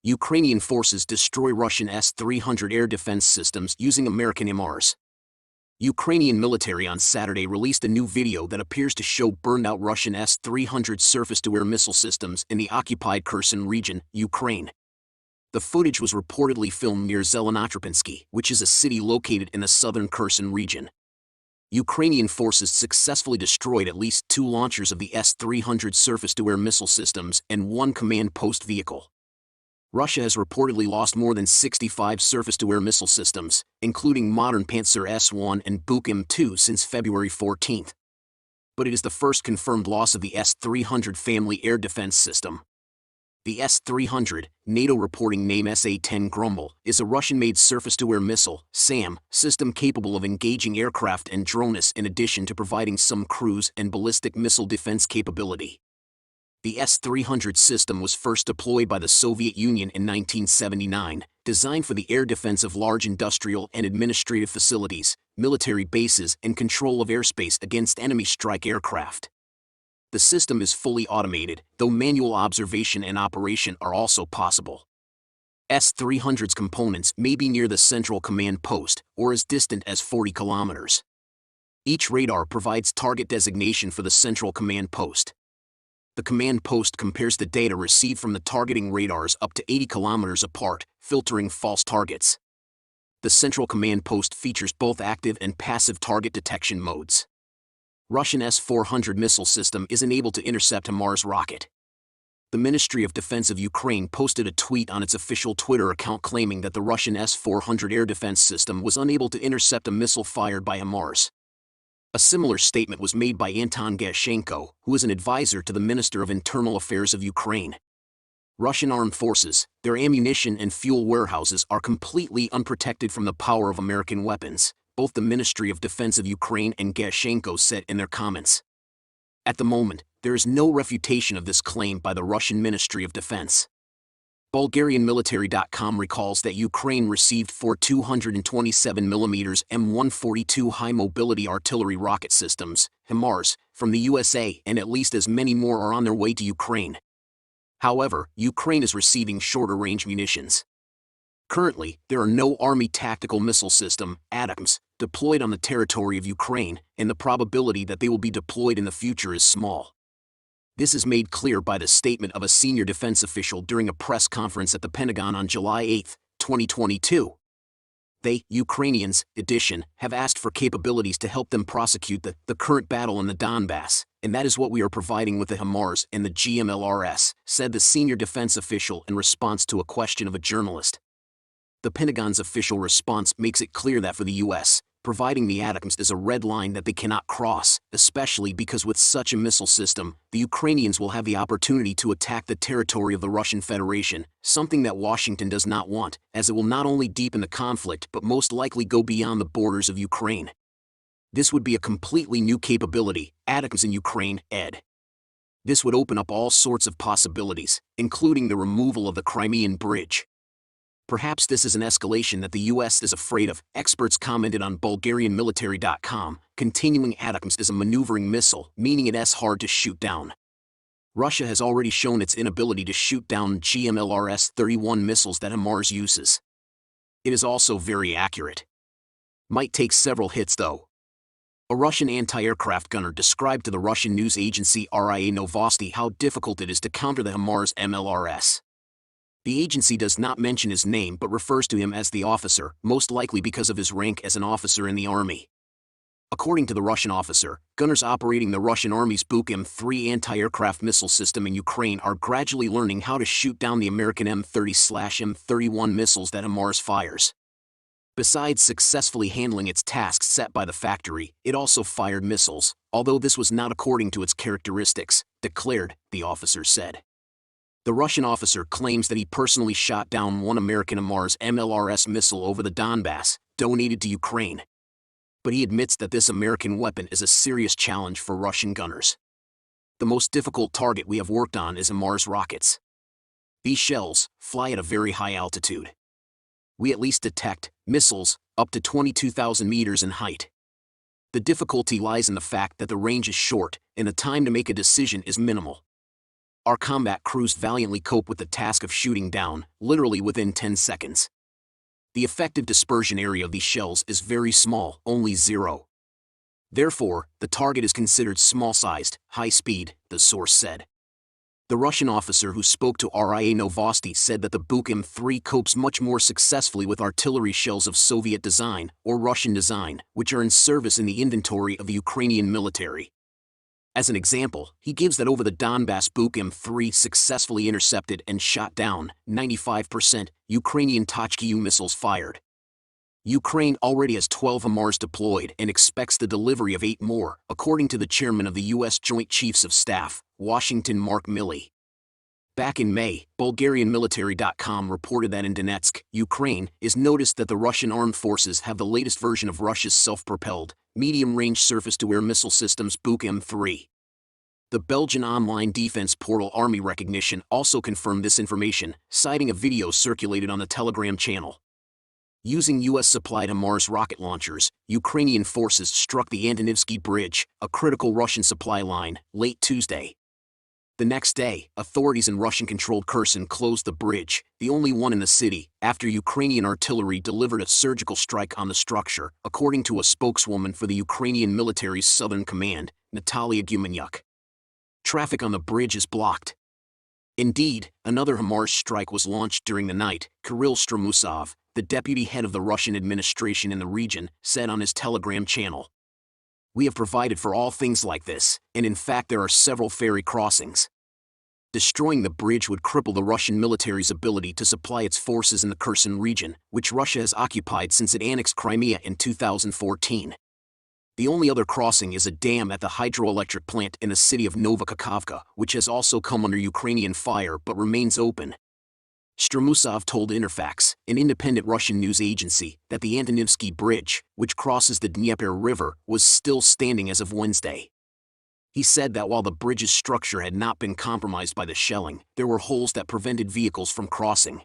Ukrainian forces destroy Russian S-300 air defense systems using American HIMARS. Ukrainian military on Saturday released a new video that appears to show burned-out Russian S-300 surface-to-air missile systems in the occupied Kherson region, Ukraine. The footage was reportedly filmed near Zelenotropinski, which is a city located in the southern Kherson region. Ukrainian forces successfully destroyed at least 2 launchers of the S-300 surface-to-air missile systems and 1 command post vehicle. Russia has reportedly lost more than 65 surface-to-air missile systems, including modern Pantsir S-1 and Buk M2 since February 14. But it is the first confirmed loss of the S-300 family air defense system. The S-300, NATO reporting name SA-10 Grumble, is a Russian-made surface-to-air missile (SAM) system capable of engaging aircraft and drones in addition to providing some cruise and ballistic missile defense capability. The S-300 system was first deployed by the Soviet Union in 1979, designed for the air defense of large industrial and administrative facilities, military bases, and control of airspace against enemy strike aircraft. The system is fully automated, though manual observation and operation are also possible. S-300's components may be near the central command post, or as distant as 40 kilometers. Each radar provides target designation for the central command post. The command post compares the data received from the targeting radars up to 80 kilometers apart, filtering false targets. The central command post features both active and passive target detection modes. Russian S-400 missile system isn't able to intercept HIMARS rocket. The Ministry of Defense of Ukraine posted a tweet on its official Twitter account claiming that the Russian S-400 air defense system was unable to intercept a missile fired by HIMARS. A similar statement was made by Anton Gashenko, who is an advisor to the Minister of Internal Affairs of Ukraine. Russian armed forces, their ammunition and fuel warehouses are completely unprotected from the power of American weapons, both the Ministry of Defense of Ukraine and Gashenko said in their comments. At the moment, there is no refutation of this claim by the Russian Ministry of Defense. BulgarianMilitary.com recalls that Ukraine received 4 227mm M142 high-mobility artillery rocket systems, HIMARS, from the USA, and at least as many more are on their way to Ukraine. However, Ukraine is receiving shorter-range munitions. Currently, there are no Army Tactical Missile System (ATACMS) deployed on the territory of Ukraine, and the probability that they will be deployed in the future is small. This is made clear by the statement of a senior defense official during a press conference at the Pentagon on July 8, 2022. They, Ukrainians, have asked for capabilities to help them prosecute the current battle in the Donbass, and that is what we are providing with the HIMARS and the GMLRS, said the senior defense official in response to a question of a journalist. The Pentagon's official response makes it clear that for the U.S., providing the ATACMS is a red line that they cannot cross, especially because with such a missile system, the Ukrainians will have the opportunity to attack the territory of the Russian Federation, something that Washington does not want, as it will not only deepen the conflict but most likely go beyond the borders of Ukraine. This would be a completely new capability, ATACMS in Ukraine, ed. This would open up all sorts of possibilities, including the removal of the Crimean Bridge. Perhaps this is an escalation that the U.S. is afraid of, experts commented on BulgarianMilitary.com. Continuing ATACMS is a maneuvering missile, meaning it is hard to shoot down. Russia has already shown its inability to shoot down GMLRS-31 missiles that HIMARS uses. It is also very accurate. Might take several hits though. A Russian anti-aircraft gunner described to the Russian news agency RIA Novosti how difficult it is to counter the HIMARS MLRS. The agency does not mention his name but refers to him as the officer, most likely because of his rank as an officer in the army. According to the Russian officer, gunners operating the Russian Army's Buk M3 anti-aircraft missile system in Ukraine are gradually learning how to shoot down the American M30/M31 missiles that HIMARS fires. Besides successfully handling its tasks set by the factory, it also fired missiles, although this was not according to its characteristics, declared, the officer said. The Russian officer claims that he personally shot down one American HIMARS MLRS missile over the Donbass, donated to Ukraine. But he admits that this American weapon is a serious challenge for Russian gunners. The most difficult target we have worked on is HIMARS rockets. These shells fly at a very high altitude. We at least detect missiles up to 22,000 meters in height. The difficulty lies in the fact that the range is short and the time to make a decision is minimal. Our combat crews valiantly cope with the task of shooting down, literally within 10 seconds. The effective dispersion area of these shells is very small, only 0. Therefore, the target is considered small-sized, high-speed, the source said. The Russian officer who spoke to RIA Novosti said that the Buk M3 copes much more successfully with artillery shells of Soviet design or Russian design, which are in service in the inventory of the Ukrainian military. As an example, he gives that over the Donbass Buk M3 successfully intercepted and shot down 95% Ukrainian Tochka-U missiles fired. Ukraine already has 12 HIMARS deployed and expects the delivery of 8 more, according to the chairman of the U.S. Joint Chiefs of Staff, Washington Mark Milley. Back in May, BulgarianMilitary.com reported that in Donetsk, Ukraine, is noticed that the Russian armed forces have the latest version of Russia's self-propelled, medium-range surface-to-air missile systems Buk M3. The Belgian online defense portal Army Recognition also confirmed this information, citing a video circulated on the Telegram channel. Using U.S.-supplied HIMARS rocket launchers, Ukrainian forces struck the Antonivsky Bridge, a critical Russian supply line, late Tuesday. The next day, authorities in Russian-controlled Kherson closed the bridge, the only one in the city, after Ukrainian artillery delivered a surgical strike on the structure, according to a spokeswoman for the Ukrainian military's Southern Command, Natalia Gumenyuk. Traffic on the bridge is blocked. Indeed, another HIMARS strike was launched during the night, Kirill Stramusov, the deputy head of the Russian administration in the region, said on his Telegram channel. We have provided for all things like this, and in fact there are several ferry crossings. Destroying the bridge would cripple the Russian military's ability to supply its forces in the Kherson region, which Russia has occupied since it annexed Crimea in 2014. The only other crossing is a dam at the hydroelectric plant in the city of Novokakhovka, which has also come under Ukrainian fire but remains open. Stramusov told Interfax, an independent Russian news agency, that the Antonivsky Bridge, which crosses the Dnieper River, was still standing as of Wednesday. He said that while the bridge's structure had not been compromised by the shelling, there were holes that prevented vehicles from crossing.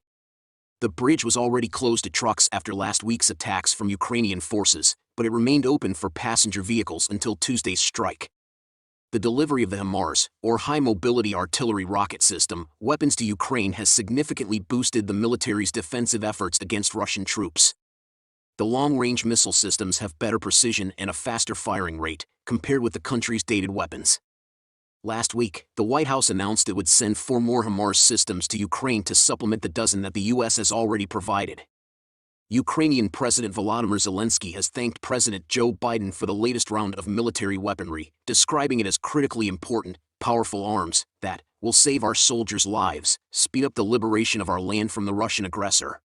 The bridge was already closed to trucks after last week's attacks from Ukrainian forces, but it remained open for passenger vehicles until Tuesday's strike. The delivery of the HIMARS, or High Mobility Artillery Rocket System, weapons to Ukraine has significantly boosted the military's defensive efforts against Russian troops. The long-range missile systems have better precision and a faster firing rate, compared with the country's dated weapons. Last week, the White House announced it would send 4 more HIMARS systems to Ukraine to supplement the dozen that the U.S. has already provided. Ukrainian President Volodymyr Zelensky has thanked President Joe Biden for the latest round of military weaponry, describing it as critically important, powerful arms that will save our soldiers' lives, speed up the liberation of our land from the Russian aggressor.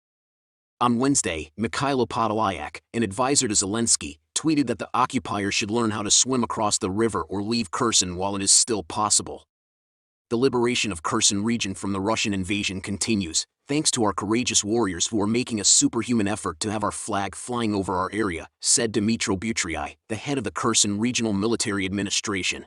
On Wednesday, Mikhailo Podolyak, an advisor to Zelensky, tweeted that the occupiers should learn how to swim across the river or leave Kherson while it is still possible. The liberation of Kherson region from the Russian invasion continues, thanks to our courageous warriors who are making a superhuman effort to have our flag flying over our area, said Dmytro Butryi, the head of the Kherson Regional Military Administration.